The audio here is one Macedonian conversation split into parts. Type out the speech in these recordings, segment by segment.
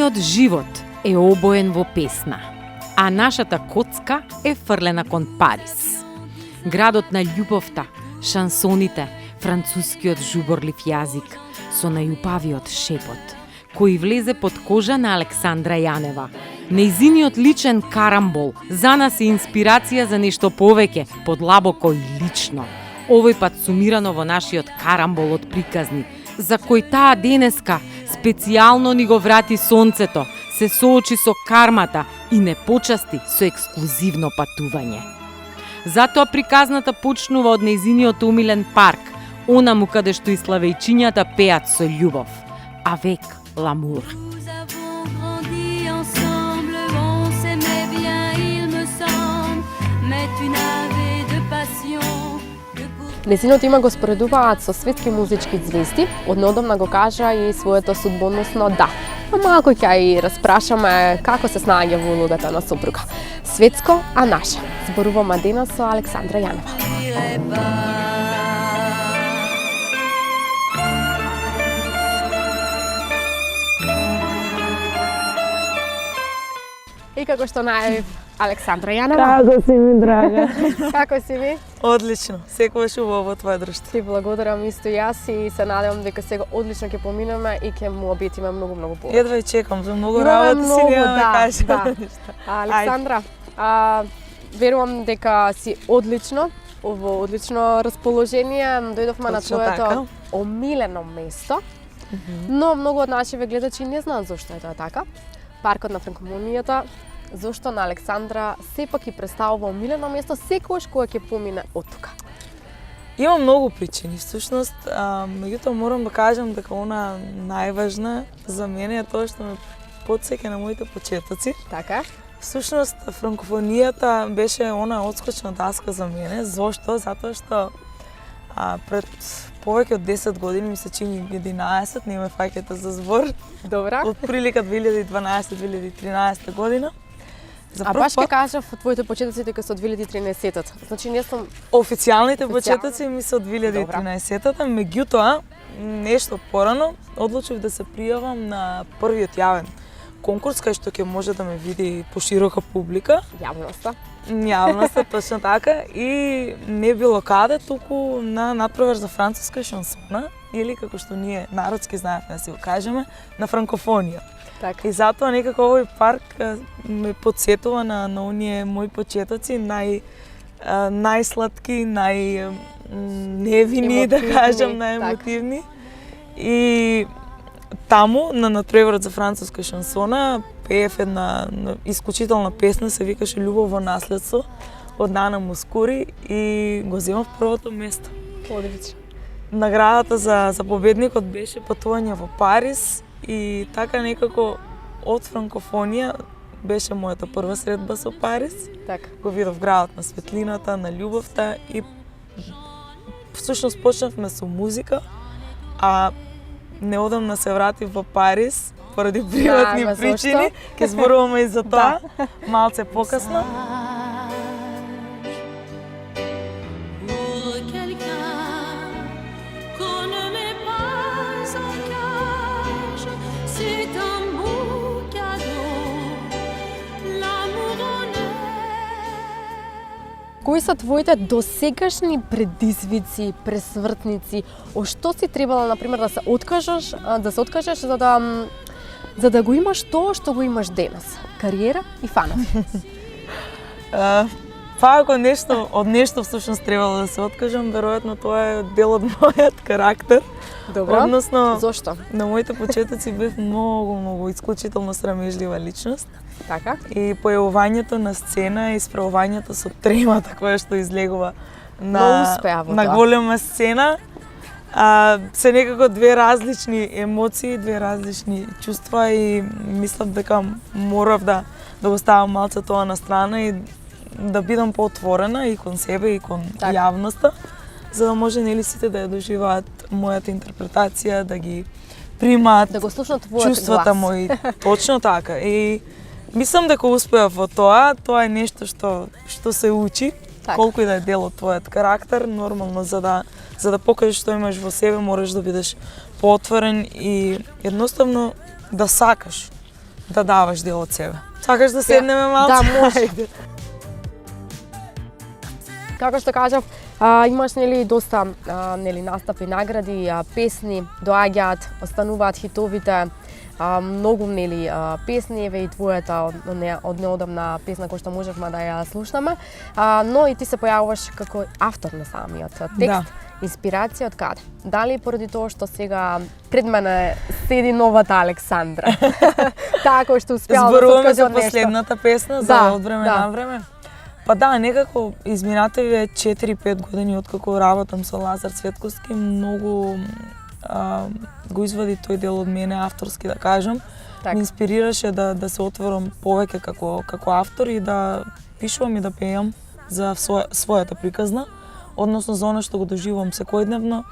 Нејзиниот живот е обоен во песна, а нашата коцка е фрлена кон Париз. Градот на љубовта, шансоните, францускиот жуборлив јазик со најупавиот шепот, кој влезе под кожа на Александра Јанева. Нејзиниот личен карамбол за нас е инспирација за нешто повеќе, подлабоко и лично. Овој пат сумирано во нашиот карамбол од приказни, за кој таа денеска специјално ни го врати сонцето, се соочи со кармата и не почасти со ексклузивно патување. Затоа приказната почнува од нејзиниот омилен парк, онаму каде што и славејчињата пеат со љубов. Avec l'amour. Нејзиното име го споредуваат со светски музички звезди, однодамна го кажа и своето судбоносно да. А малку ќе и распрашаме како се снаоѓа во улогата на сопруга. Светско, а наше. Зборуваме денес со Александра Јанева. И како што најавив, Александра Јанева. Како си ми, драга? Како си ви? Одлично, секогаш убаво во твое друштво. Ти благодарам исто јас и се надевам дека сега одлично ќе поминеме и ќе му обетиме многу повеќе. Едва и чекам, за многу работа си нема да кажам. Да. Александра, верувам дека си одлично, во одлично расположение, дојдовме на твоето омилено место. Но многу од нашите гледачи не знаат зошто е тоа така. Паркот на франкофонијата, зошто на Александра сепак и представува омилено место секогаш кога ќе помине од тука? Има многу причини, всушност, меѓутоа морам да кажам дека она најважна за мене е тоа што ме потсеќа на моите почетоци. Така. Всушност, франкофонијата беше она отскочна таска за мене. Зошто? Затоа што пред повеќе од 10 години, ми се чини 11, не ме фаќате за збор. Добра. Од прилика 2012-2013 година. Баш ќе кажав од твоите почетоци дека се од 2013-тата. Значи не сум официјалните почетоци ми се од 2013-тата, меѓутоа нешто порано одлучив да се пријавам на првиот јавен конкурс кај што ќе може да ме види поширока публика. Јавноста, точно така. И не било каде, туку на надпревар за француска шансона, или како што ние народски знаеме да си го кажеме, на франкофонија. Така. И затоа некако овој парк ме потсетува на оние мои почетоци, најсладки, најневини, да кажам, најемотивни. И таму, на надпреварот за француска шансона, пеев една исклучителна песна, се викаше Љубов во наследство, од Нана Мускури, и го земав првото место. Одлично. Наградата за победникот беше патување во Париз и така некако од франкофонија беше мојата прва средба со Париз. Така. Го видов градот на светлината, на љубовта и всушност почнавме со музика, а неодамна се вратив во Париз поради приватни причини. Ќе зборуваме и за тоа малце покасно. Кои се твоите досегашни предизвици, пресвртници, од што си требала например да се откажеш за да го имаш тоа што го имаш денес? Кариера и фанови. Ако од нешто всушност требало да се откажам, веројатно тоа е дел од мојот карактер. Добро. Односно, зошто? На моите почетоци бев многу исклучително срамежлива личност. Така. И појавувањето на сцена и справувањето со тремата која што излегува на голема сцена, се некако две различни емоции, две различни чувства и мислам дека морав да го ставам малце тоа на страна и да бидам поотворена и кон себе и кон јавноста, за да може нели сите да ја доживаат мојата интерпретација, да ги примаат, да го слушнат твојот чувствата мои. Точно така. И мислам дека успеав во тоа. Тоа е нешто што се учи. Так. Колку и да е дел од твојот карактер, нормално за да покажеш што имаш во себе, мораш да бидеш поотворен и едноставно да сакаш. да даваш дел од себе. Сакаш да седнеме малце? Да, може. Како што кажав, имаш доста настапи, награди, песни, доаѓаат, остануваат хитовите, многу песни, еве и твојата од неодамна песна која што можевме да ја слушнаме, но и ти се појавуваш како автор на самиот текст. Да. Инспирација од каде? Дали поради тоа што сега пред мене седи новата Александра? Таа која што успеала да зборуваме откаже за нешто. последната песна, за од време на време. Па да, некако изминативе 4-5 години откако работам со Лазар Цветковски, многу го извади тој дел од мене авторски, да кажам. Ме инспирираше да се отворам повеќе како автор и да пишувам и да пеам за својата приказна, односно за она што го доживувам секојдневно,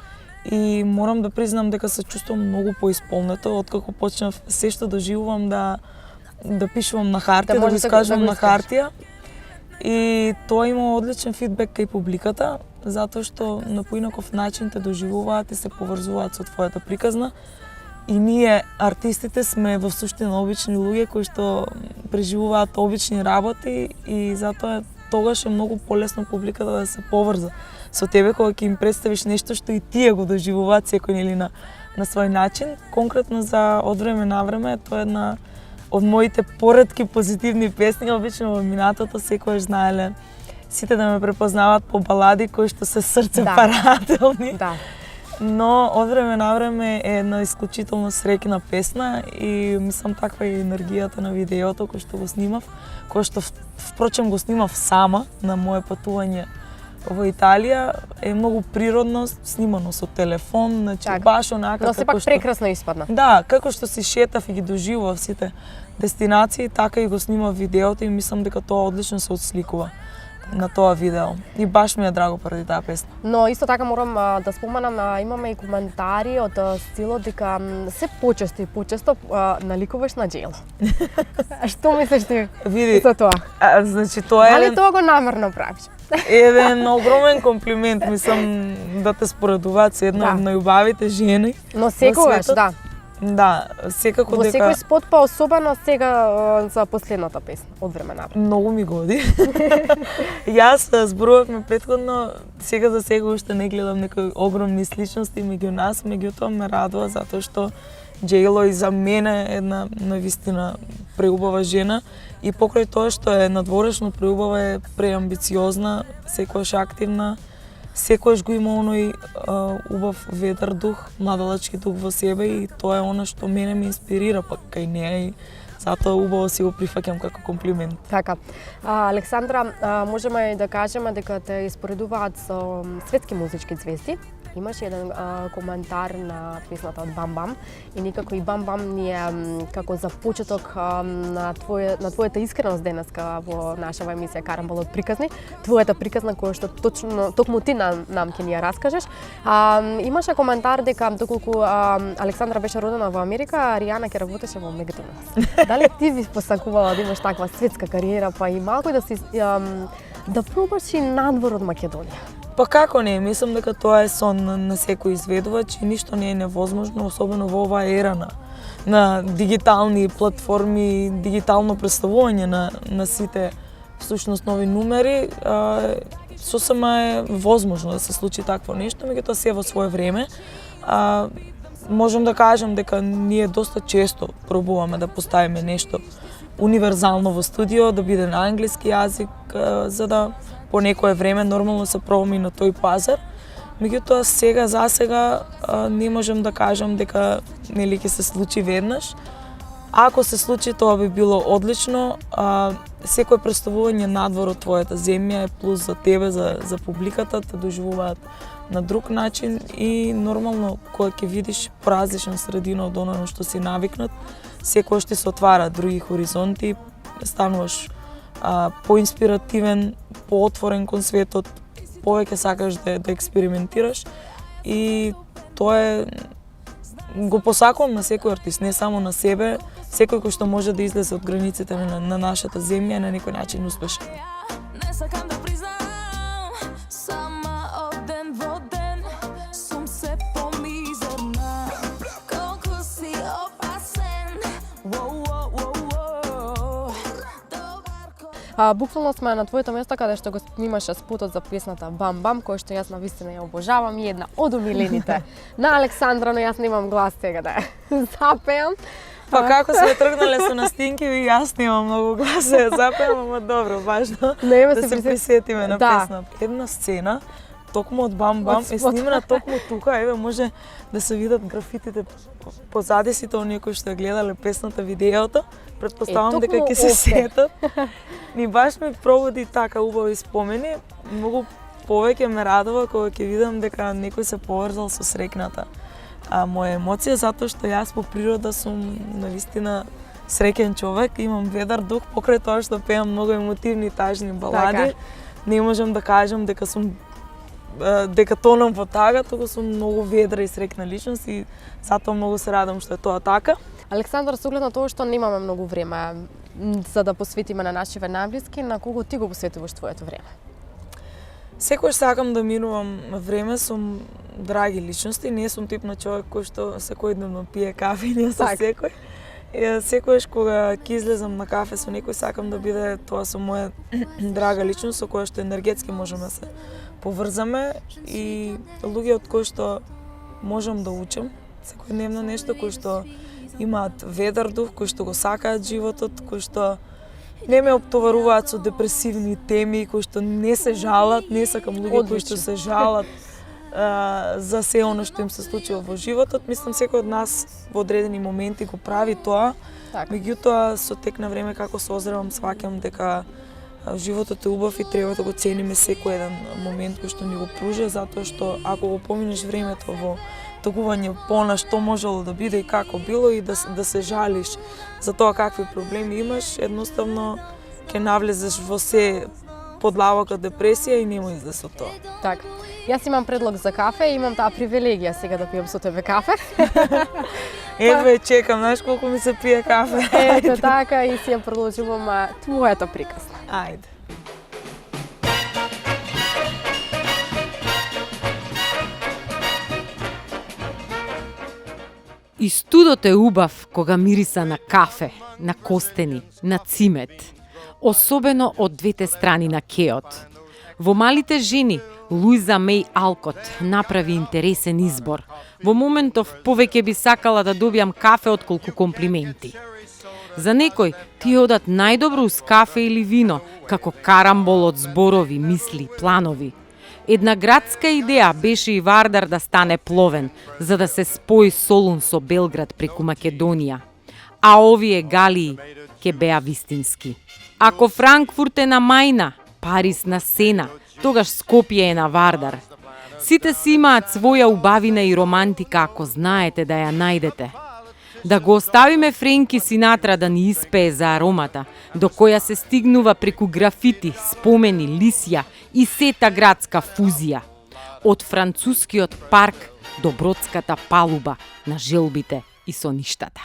и морам да признам дека се чувствувам многу поисполнето откако почнав се што доживувам да пишувам на хартија, да го искажувам на хартија. И тоа има одличен фидбек кај публиката, затоа што на поинаков начин те доживуваат и се поврзуваат со твојата приказна. И ние, артистите, сме во суштина обични луѓе кои што преживуваат обични работи, и затоа тогаш е многу полесно публиката да се поврза со тебе кога ќе им представиш нешто што и тие го доживуваат секој на свој начин. Конкретно за од време на време, тоа е една од моите поретки позитивни песни. Обично во минатото секогаш знаеле сите да ме препознаваат по балади кои што се срцепарателни. Да. Но од време на време е една исклучително среќна песна, и мислам таква е енергијата на видеото кој што го снимав, кој што впрочем го снимав сама на мое патување во Италија. Е многу природно, снимано со телефон, значи баш онака но сепак прекрасно испадна. Да, како што си шетав и ги доживував сите дестинации, така и го снимав видеото, и мислам дека тоа одлично се отсликува на тоа видео. И баш ми е драго поради таа песна. Но исто така морам да споменам, имаме и коментари од стилот дека се почесто и почесто наликуваш на J.Lo. Што мислиш ти за тоа? Значи тоа е... Дали тоа го намерно правиш? Еден огромен комплимент, мислам да те споредуваат со една од најубавите жени. Но секогаш, да. Да, секако дека... Во секој спот, па особено сега за последната песна, од време на време. Многу ми годи. Јас зборувавме претходно, сега за сега уште не гледам некои огромни сличности меѓу нас, меѓутоа ме радува затоа што J.Lo и за мене е една навистина преубава жена, и покрај тоа што е надворешно преубава, е преамбициозна, секогаш активна, секогаш го има оној убав ведар дух, младалачки дух во себе, и тоа е она што мене ме инспирира пак кај неа, и затоа убаво си го прифаќам како комплимент. Така. Александра, можеме да кажеме дека те испоредуваат со светски музички звезди. Имаш еден коментар на песната од Бам Бам, и некако и Бам Бам ни е како за почеток на твојата искреност денеска во нашава емисија Карамбол од приказни, твојата приказна која што токму ти нам ќе ни ја раскажеш. Имаше коментар дека доколку Александра беше родена во Америка, Ријана ќе работеше во Макдоналдс. Дали ти би посакувала да имаш таква светска кариера, па и малку да пробаш и надвор од Македонија? Па како не, мислам дека тоа е сон на секој изведувач и ништо не е невозможно, особено во оваа ера на дигитални платформи, дигитално представување на сите всушност нови numeri. Сосема е возможно да се случи такво нешто, меѓутоа се во свое време. Можам да кажам дека ние доста често пробуваме да поставиме нешто универзално во студио, да биде на англиски јазик, за да по некое време нормално се пробаме и на тој пазар. Меѓутоа за сега не можам да кажам дека нели ќе се случи веднаш. Ако се случи, тоа би било одлично. Секое представување надвор од твојата земја е плюс за тебе, за публиката, те доживуваат на друг начин, и нормално кога ќе видиш поразлична средина од оно што си навикнат, секој ќе се отвара други хоризонти, стануваш поинспиративен, поотворен кон светот, повеќе сакаш да експериментираш, и тоа го посакувам на секој артист, не само на себе, секој кој што може да излезе од границите на нашата земја на некој начин успешен. Не сакам да признам, сама од ден во ден сум се помизерна, колку си опасен. Буквално сме на твоето место каде што го снимаше спотот за песната Бам Бам, кој што јас навистина ја обожавам и една од умилените на Александра, но јас немам глас сега да запеам. Па како сме тргнале со настинки и јас немам многу глас да ја запеам, ама добро, важно да се присетиме на песна. Една сцена токму од Бам Бам е снимена токму тука, еве може да се видат графитите позади сите оние кои што ја гледале песната, видеото. Претпоставам дека ќе се сетат. И баш ми проводи така убави спомени. Многу повеќе ме радува кога ќе видам дека некој се поврзал со среќната моја емоција, затоа што јас по природа сум навистина среќен човек, имам ведар дух, покрај тоа што пеам многу емотивни, тажни балади. Не можам да кажам дека тонам во тага, туку сум многу ведра и среќна личност и затоа многу се радам што е тоа така. Александар, со оглед на тоа што немаме многу време за да посветиме на нашиве најблиски, на кого ти го посветуваш твоето време? Секогаш сакам да минувам време со драги личности, не сум тип на човек кој што секојдневно пие кафе и со секој. Секогаш кога ќе излезам на кафе со некој, сакам да биде тоа со моја драга личност со која што енергетски можеме да се поврзаме и луѓе од кои што можам да учам секојдневно нешто, кои што имаат ведар дух, кои што го сакаат животот, кои што не ме оптоваруваат со депресивни теми, кои што не се жалат, не сакам луѓе кои што се жалат за се оно што им се случува во животот. Мислам секој од нас во одредени моменти го прави тоа. Меѓутоа со тек на време како се озревам, сваќам дека животот е убав и треба да го цениме секој еден момент кој што ни го пружа, затоа што ако го поминеш времето во тагување пона што можело да биде и како било и да се жалиш за тоа какви проблеми имаш, едноставно ќе навлезеш во се подлабока депресија и нема излез од тоа. Така. Јас имам предлог за кафе и имам таа привилегија сега да пијам со тебе кафе. Еве чекам, знаеш колку ми се пие кафе. Ето така и си ја продолжувам твоето приказна. Ајде. И студот е убав кога мириса на кафе, на костени, на цимет. Особено од двете страни на кеот. Во Малите жени, Луиза Меј Алкот направи интересен избор. Во моментов повеќе би сакала да добијам кафе отколку комплименти. За некој тие одат најдобро уз кафе или вино, како карамбол од зборови, мисли, планови. Една градска идеја беше и Вардар да стане пловен, за да се спои Солун со Белград преку Македонија. А овие галии ке беа вистински. Ако Франкфурт е на Мајна, Париз на Сена, тогаш Скопје е на Вардар. Сите си имаат своја убавина и романтика ако знаете да ја најдете. Да го оставиме Френки Синатра да ни испее за аромата, до која се стигнува преку графити, спомени, лисја и сета градска фузија. Од францускиот парк до бродската палуба на желбите и соништата.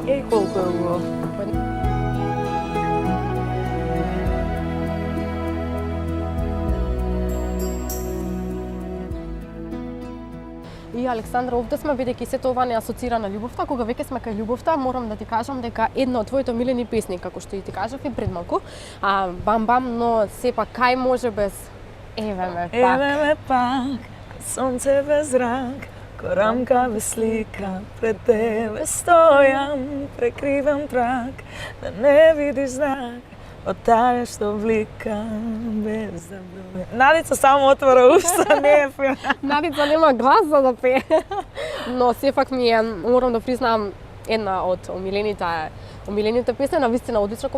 Еј, колку е убаво. И Александра, овде сме бидејќи сето ова не асоцира на љубовта. Кога веќе сме кај љубовта, морам да ти кажам дека една од твоите омилени песни, како што и ти кажав и пред малку, Бам Бам, но сепак кај може без Еве ме пак. Еве ме пак, сонце без зрак, корамка без слика, пред тебе стојам, прекривам трак, да не видиш знак, од таа што влика без да броја. Надица само отвора уста, не е пее. Надица нема глас за да пее. Но сепак ми е, морам да признам, една од омилените песни, навистина одлична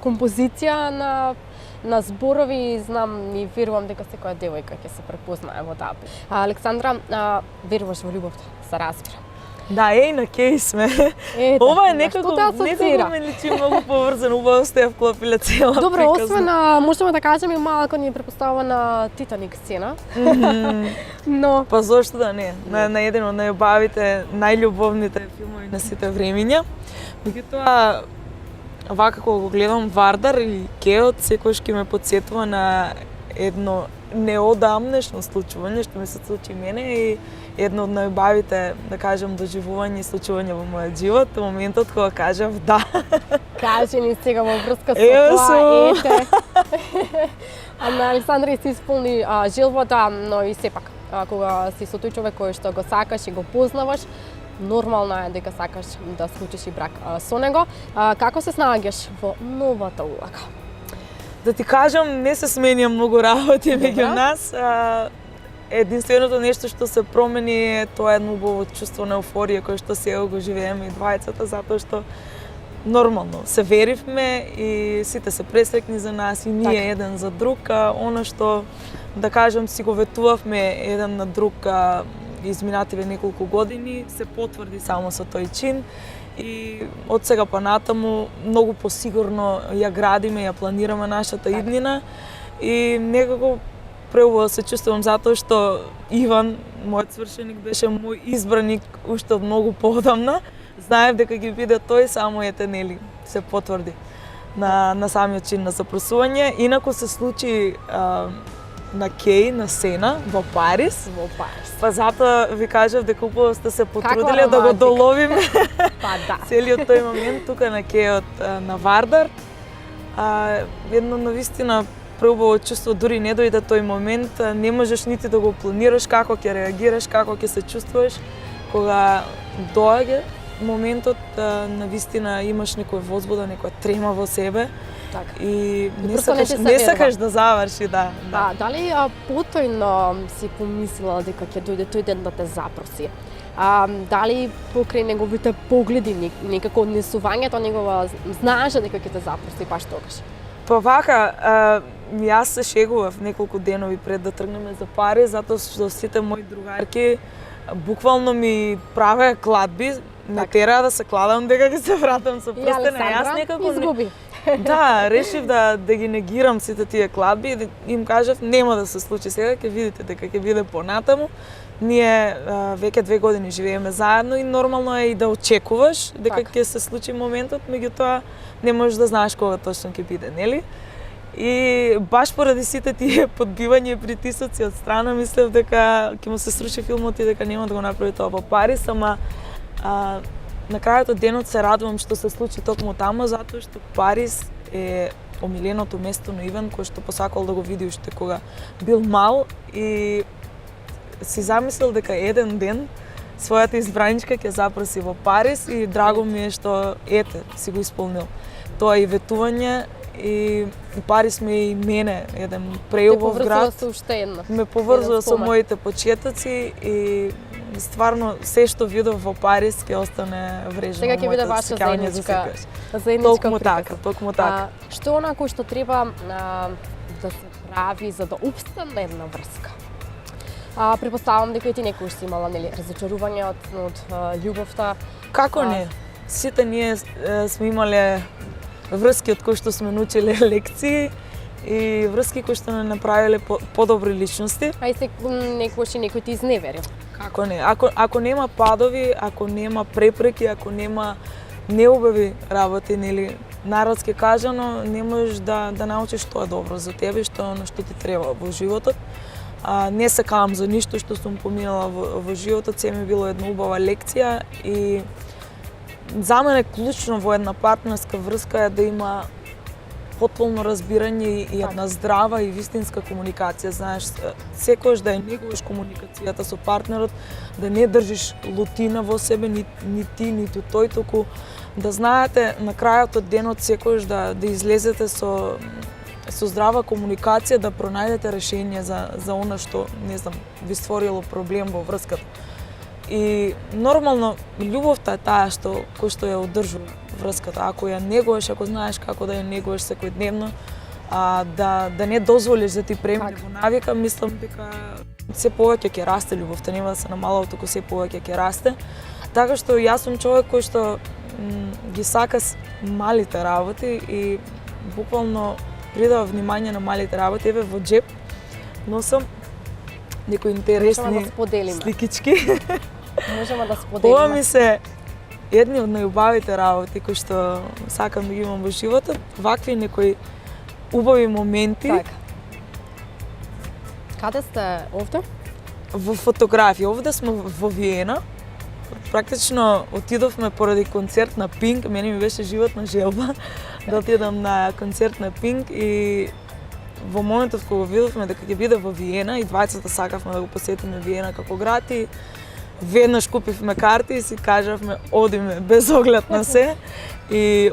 композиција на зборови, знам и верувам дека секоја девојка ќе се препознае во таа. Александра, веруваш во љубовта, се разбира. Да, на кеј сме. Ова е некако ме личи многу поврзано, убаво сте ја вклопиле цела приказна. Добро, освен можеме да кажеме и малку ни препоставува на Титаник сцена. Но па зошто да не? На еден од најубавите, најљубовните филмови на сите времиња. Меѓутоа, вака кога го гледам Вардар и Кеот, секогаш ќе ме потсетува на едно неодамнешно случување што ми се случи мене и едно од најубавите, да кажам, доживување и случување во мојот живот, моментот кога кажав да. Кажи ни сега во врска со тоа, ете. На Александра се исполни желбата, но и сепак, кога си со тој човек кој што го сакаш и го познаваш, нормално е дека сакаш да склучиш и брак со него. Како се снаоѓаш во новата улога? Да ти кажам, не се сменија многу работи меѓу нас. Единственото нешто што се промени е тоа едно убаво чувство на еуфорија кое што сега го живееме и двајцата, затоа што нормално се веривме и сите се пресрекни за нас и ние еден за друг, она што, да кажам, си го ветувавме еден на друг изминативе неколку години, се потврди само со тој чин и од сега па натаму многу посигурно ја градиме, ја планираме нашата иднина и некако преубаво се чувствувам затоа што Иван, мојот свршеник, беше мој избраник уште од многу поодамна. Знаев дека ќе биде тој, само ете нели се потврди на самиот чин на запросување. Инаку се случи на Кеј, на Сена, во Париз. Па затоа ви кажав дека убаво сте се потрудиле да го доловиме. Па да. Целиот тој момент тука на Кејот на Вардар. Едно навистина преубаво чувство, дури не дојде тој момент, не можеш нити да го планираш како ќе реагираш, како ќе се чувствуваш. Кога доаѓа моментот, навистина имаш некоја возбуда, некоја трема во себе. Така. И не сакаш да заврши, да. Дали потојно си помислила дека ќе дојде тој ден да те запроси? Дали покрај неговите погледи, некако однесувањето негова, знаеш дека ќе те запроси баш тогаш? Па вака, јас се шегував неколку денови пред да тргнеме за Париз, затоа што сите мои другарки буквално ми правеа кладби, ме тераа да се кладам дека ќе се вратам со прстена. Јас некако изгуби. Да, решив да ги негирам сите тие кладби и да им кажав нема да се случи сега, ќе видите дека ќе биде понатаму. Ние веќе 2 години живееме заедно и нормално е и да очекуваш дека ќе се случи моментот, меѓутоа не можеш да знаеш кога точно ќе биде, нели? И баш поради сите тие подбивања и притисоци од страна, мислев дека ќе му се сруши филмот и дека нема да го направи тоа во Париз, ама на крајот од денот се радувам што се случи токму таму, затоа што Париз е омиленото место на Иван, кој што посакал да го види уште кога бил мал и си замислил дека еден ден својата избраничка ќе запроси во Париз и драго ми е што ете, си го исполнил. Тоа и ветување и Париз ме и мене еден преубав град. Ме поврзува со моите почетоци и стварно се што видов во Париз ќе остане врежено. Сега ќе биде ваша заедничка токму така. Што онако што треба да се прави за да опстане една врска? Препоставам дека и ти некојаш си имала разочарување од љубовта. Како не? Сите ние сме имале врски од кои што сме научиле лекции и врски кои што не направиле подобри личности. А и некојаш и некој ти изневерил. Како не? Ако нема падови, ако нема препреки, ако нема неубави работи, нели, народски кажано, не можеш да научиш што е добро за тебе, на што ти треба во животот. Не се каам за ништо што сум поминала во животот, се ми било една убава лекција и за мене клучно во една партнерска врска е да има потполно разбирање и една здрава и вистинска комуникација. Знаеш, секојаш да ја негуваш комуникацијата со партнерот, да не држиш лутина во себе, ни ти, ниту тој, току да знаете на крајот од денот секојаш да излезете со здрава комуникација, да пронајдете решение за она што, не знам, ви створило проблем во врската. И нормално љубовта е таа кој што ја одржува врската. Ако ја негуваш, ако знаеш како да ја негуваш секојдневно, да не дозволиш да ти премине во навика, мислам дека се повеќе ќе расте љубовта, нема да се намалува, туку се повеќе ќе расте. Така што јас сум човек кој што ги сака малите работи и буквално придава внимание на малите работи. Еве во джеп носам некои интересни сликички. Можеме да споделиме. Ова ми се едни од најубавите работи кои што сакам да ги имам во животот. Вакви некои убави моменти. Така. Каде сте овде? Во фотографија. Овде сме во Виена. Практично отидовме поради концерт на Пинк. Мене ми беше животна желба да отидам на концерт на Пинк и во моментот кога видовме дека ќе биде во Виена и двајцата сакавме да го посетиме Виена како град и веднаш купивме карти и си кажавме одиме без оглед на се и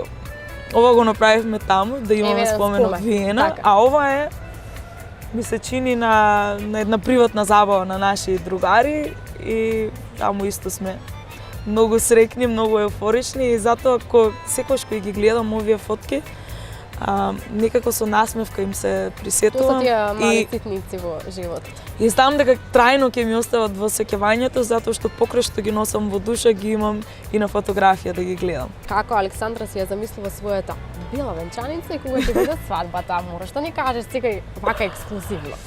ова го направивме таму да имаме спомен од Виена, така. А ова ми се чини на една приватна забава на наши другари и таму исто сме многу среќни, многу еуфорични и затоа секогаш кога ги гледам овие фотки, некако со насмевка им се присетувам. Тоа се тие мали ситници во животот. И знам дека трајно ќе ми остават во сеќавањето, затоа што покрај што ги носам во душа, ги имам и на фотографија да ги гледам. Како Александра си ја замислува својата бела венчаница и кога ќе биде свадбата, мораш да ни кажеш сега вака ексклузивно.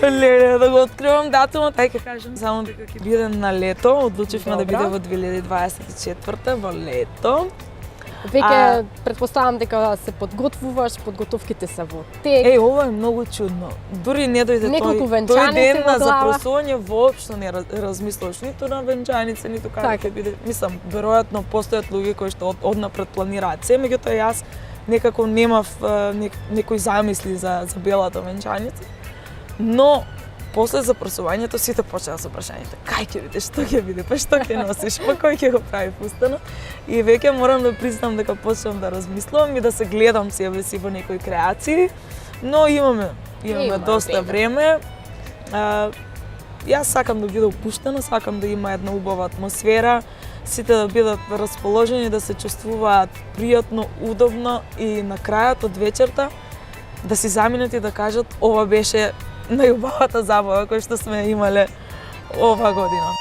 Леле, да го откривам датумот, ај ќе кажам само дека ќе биде на лето, одлучивме да биде во 2024 во лето. Веќе претпоставам дека се подготвуваш, подготовките се во тек. Ова е многу чудно. Дури не дојде тој ден на запросување, воопшто не размислуваш ниту на венчаница, ниту како ќе биде. Мислам, веројатно постојат луѓе кои што однапред планираат се, меѓутоа јас некако немав некои замисли за белата венчаница. Но после запросувањето сите почнаа со прашањето. Кај ќе биде, што ќе биде, па што ќе носиш, па кој ќе го прави фустанот? И веќе морам да признам дека почнам да размислувам и да се гледам себе си во некои креации, но имаме доста време. Јас сакам да биде опуштено, сакам да има една убава атмосфера, сите да бидат расположени, да се чувствуваат пријатно, удобно и на крајот од вечерта да си заминат и да кажат ова беше најубавата забава која што сме имале ова година.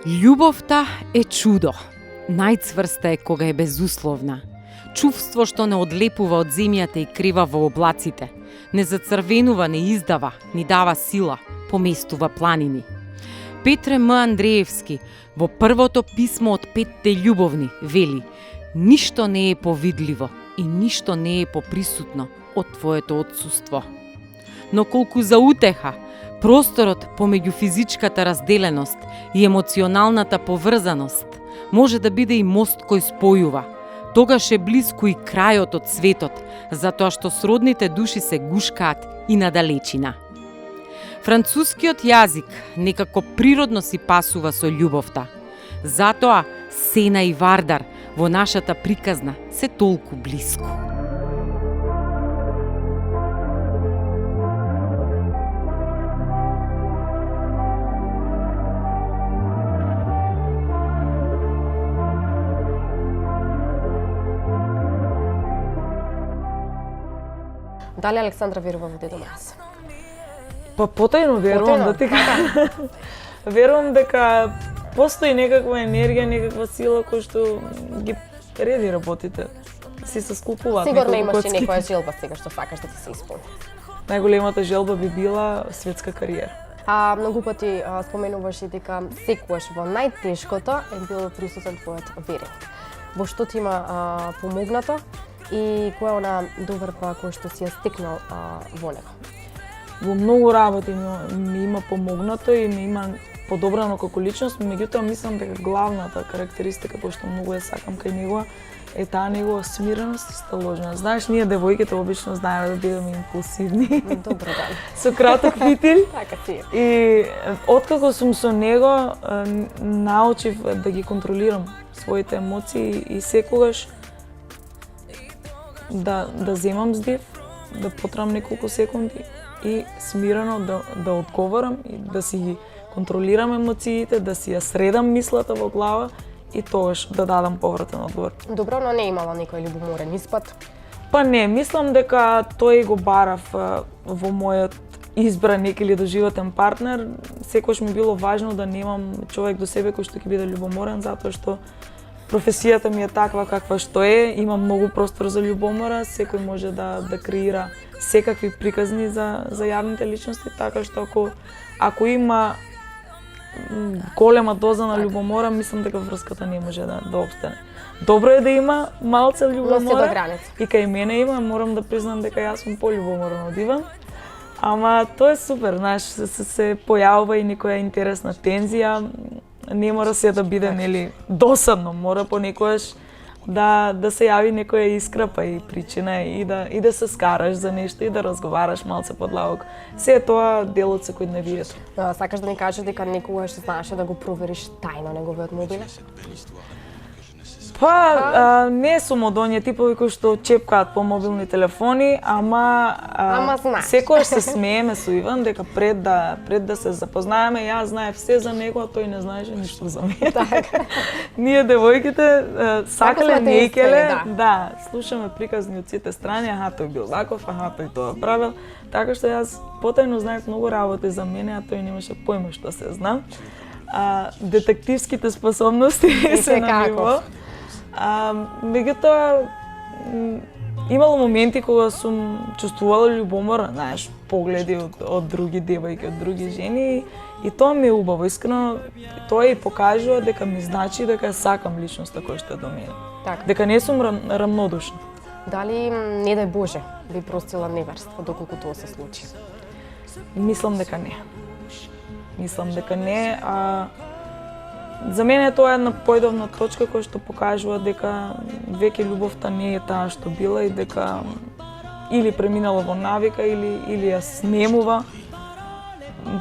Љубовта е чудо. Најцврста е кога е безусловна. Чувство што не одлепува од земјата и крива во облаците. Не зацрвенува, не издава, ни дава сила, поместува планини. Петре М. Андреевски во првото писмо од 5 љубовни вели: ништо не е повидливо и ништо не е поприсутно од твоето отсуство. Но колку за утеха, просторот помеѓу физичката разделеност и емоционалната поврзаност може да биде и мост кој спојува. Тогаш е блиску и крајот од светот, затоа што сродните души се гушкаат и на далечина. Францускиот јазик некако природно си пасува со љубовта. Затоа Сена и Вардар во нашата приказна се толку блиску. Дали Александра верува во Дедо Мраз? Па потајно верувам да ти кажам. Верувам дека постои некаква енергија, некаква сила која што ги реди работите. Си се склопуваат. Сигурно имаш и некоја желба сега што сакаш да ти се исполни. Најголемата желба би била светска кариера. Многу пати споменуваш и дека секогаш во најтешкото е бил присутен твојот верник. Во што ти има помогнато и која е она доверба која што си ја стекнал во него? Во многу работи ми има помогнато и ми има подобрано како личност, меѓутоа мислам дека главната карактеристика која што многу ја сакам кај него е таа негова смиреност и сталоженост. Знаеш, ние девојките обично знаеме да бидеме импулсивни. Добро, да. Со краток фитил. Така си. И откако сум со него, научив да ги контролирам своите емоции и секогаш да земам здив, да потрам неколку секунди и смирено да одговорам и да си ги контролирам емоциите, да си ја средам мислата во глава и тогаш да дадам повратен одговор. Добро, но не имала некој љубоморен испад? Па не, мислам дека тој го барав во мојот избран неки или доживотен партнер. Секогаш ми било важно да немам човек до себе кој што ќе биде љубоморен, затоа што професијата ми е таква каква што е, има многу простор за љубомора, секој може да креира секакви приказни за јавните личности, така што ако има голема доза на љубомора, мислам дека врската не може да опстане. Добро е да има малце љубомора, и кај мене има, морам да признам дека јас сум пољубоморна од Иван. Ама тоа е супер, знаеш, се појавува и некоја интересна тензија, не мора се да биде нели досадно, мора понекогаш да се јави некоја искра па и причина и да се скараш за нешто и да разговараш малце подлабоко. Се е тоа дел од секојдневието. Сакаш да ни кажеш дека некогаш знаеше да го провериш тајно неговиот мобиле? Па, не сум од оние типови кои што чепкаат по мобилни телефони, ама секогаш се смееме со Иван дека пред да се запознаеме, јас знаев се за него, а тој не знаеше ништо за мене. Ние девојките сакале не икеле, да, слушаме приказни од сите страни, аха тој бил ваков, аха тој тоа правил, така што јас потајно знаев многу работи за мене, а тој немаше појма што се знам. Детективските способности се на ниво. Меѓутоа, имало моменти кога сум чувствувала љубомора, знаеш, погледи од други девојки, од други жени, и тоа ми е убаво. Искрено, тоа и покажува дека ми значи дека сакам личноста која што е до мене. Дека не сум рамнодушна. Дали, не дај Боже, би простила неверство доколку тоа се случи? Мислам дека не. За мене тоа е една појдовна точка која што покажува дека веќе љубовта не е таа што била и дека или преминала во навика или ја снемува.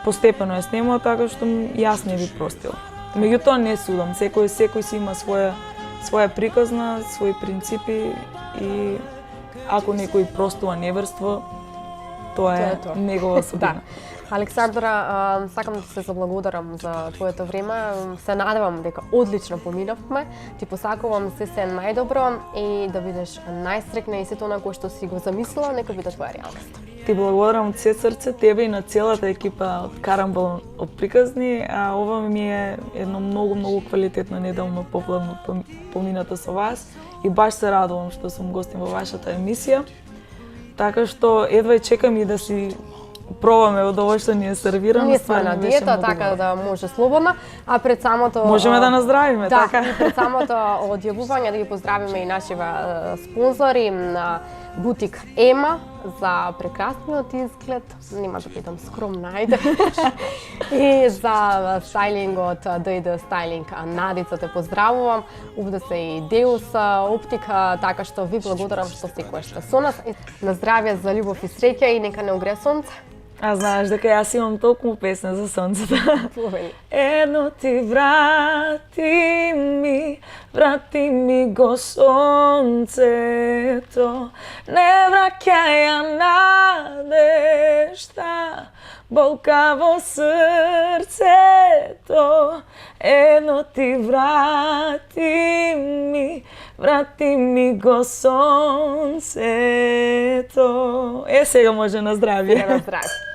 Постепено ја снемува, така што јас не би простила. Меѓутоа не судам, секој си има своја приказна, своји принципи и ако некој простува неверство, тоа е негова судбина. Александра, сакам да се заблагодарам за твоето време. Се надевам дека одлично поминавме. Ти посакувам се најдобро и да бидеш најстрекна и сето она кое што си го замислила, нека биде твоја реалност. Ти благодарам од се срце, тебе и на целата екипа од Карамбол од приказни. Ова ми е едно многу квалитетно неделно попладно поминато со вас и баш се радувам што сум гостин во вашата емисија. Така што едва чекам и да си пробаме од ова што ни е сервирано. Ние сме на диета, така да може слободно, а пред самото можеме да наздравиме, така. Да, пред самото одјавување да ги поздравиме и нашите спонзори на бутик Ема за прекрасниот изглед, нема да бидам скромна, ајде. И за стајлингот ДД Стајлинг Надица те поздравувам. Овде се и Деус Оптика, така што ви благодарам што секогаш сте со нас. На здравје, за љубов и среќа и нека не огре сонце. А знаеш дека јас имам толку песна за сонцето. Едно ти врати ми го сонцето, не враќај ја надежта, болка во срцето. Едно ти врати ми го сонцето. Сега може на здравје. На здравје.